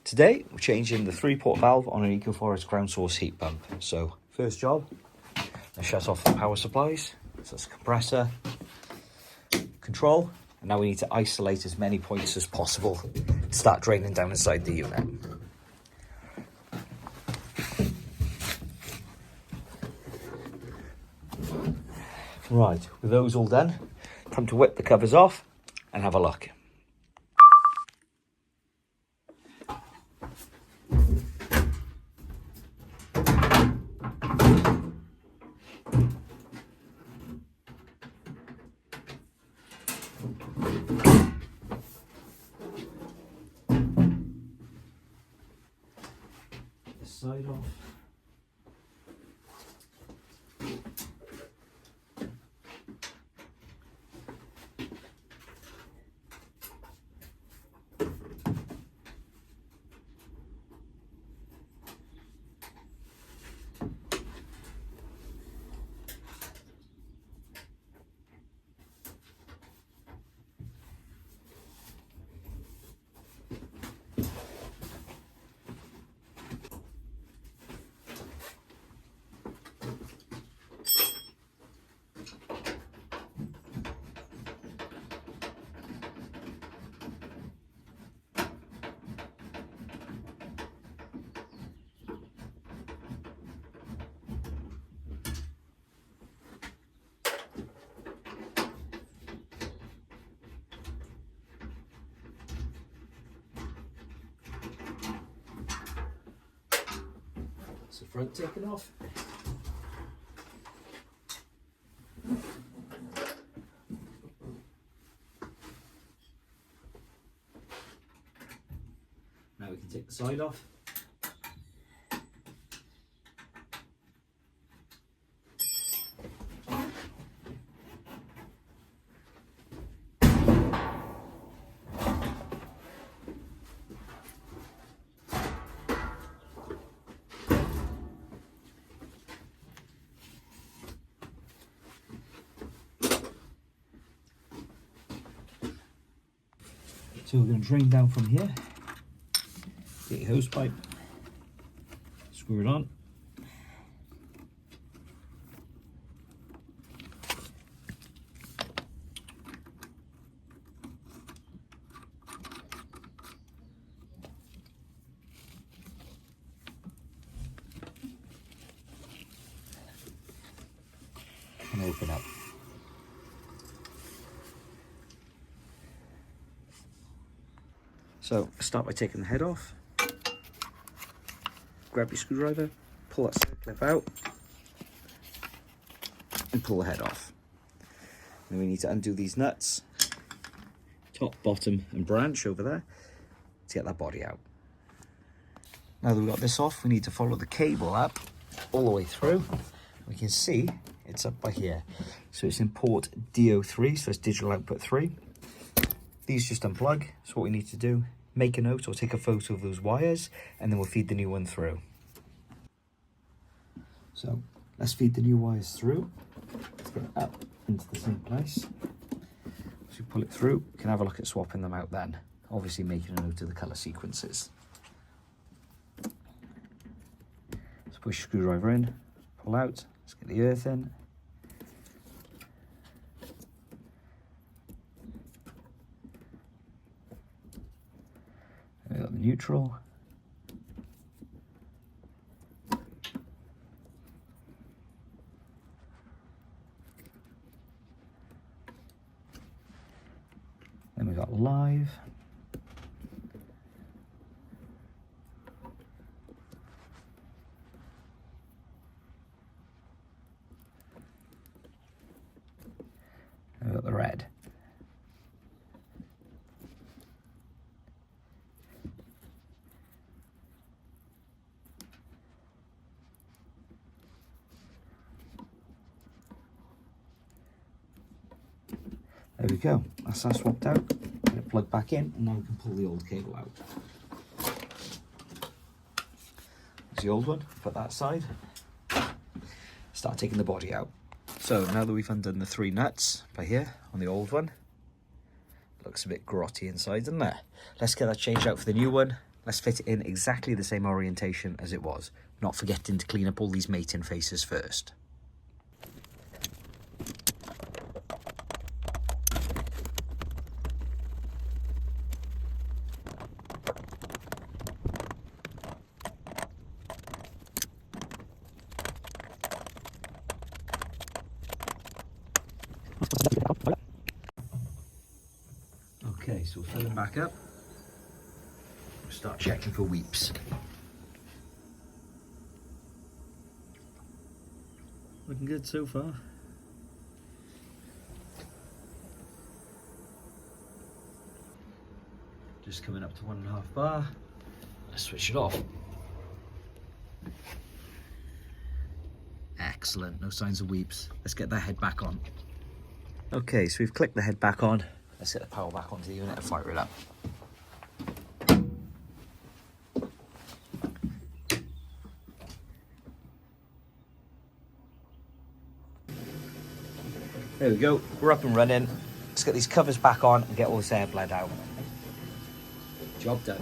Today we're changing the 3-port valve on an EcoForest ground source heat pump. So first job, let's shut off the power supplies. So that's compressor, control, and now we need to isolate as many points as possible to start draining down inside the unit. Right, with those all done, time to whip the covers off and have a look. This side off. The front taken off. Now we can take the side off. So we're going to drain down from here, get your hose pipe, screw it on. And open up. So start by taking the head off, grab your screwdriver, pull that side clip out and pull the head off. Then we need to undo these nuts, top, bottom and branch over there to get that body out. Now that we've got this off, we need to follow the cable up all the way through. We can see it's up by here. So it's in port DO3, so it's digital output 3. These just unplug, so what we need to do, make a note or take a photo of those wires, and then we'll feed the new one through. So let's feed the new wires through. Let's get it up into the same place. So you pull it through, we can have a look at swapping them out then. Obviously making a note of the colour sequences. So push screwdriver in, pull out, let's get the earth in. We've got the neutral. Then we've got live. And we've got the red. There we go, that's that swapped out. Get it plugged back in, and now we can pull the old cable out. There's the old one, put that aside. Start taking the body out. So now that we've undone the 3 nuts by here on the old one, looks a bit grotty inside, doesn't it? Let's get that changed out for the new one. Let's fit it in exactly the same orientation as it was, not forgetting to clean up all these mating faces first. Okay, so we'll fill them back up. We'll start checking for weeps. Looking good so far. Just coming up to 1.5 bar. Let's switch it off. Excellent, no signs of weeps. Let's get that head back on. Okay, so we've clicked the head back on. Let's get the power back onto the unit and fire it up. There we go, we're up and running. Let's get these covers back on and get all this air bled out. Job done.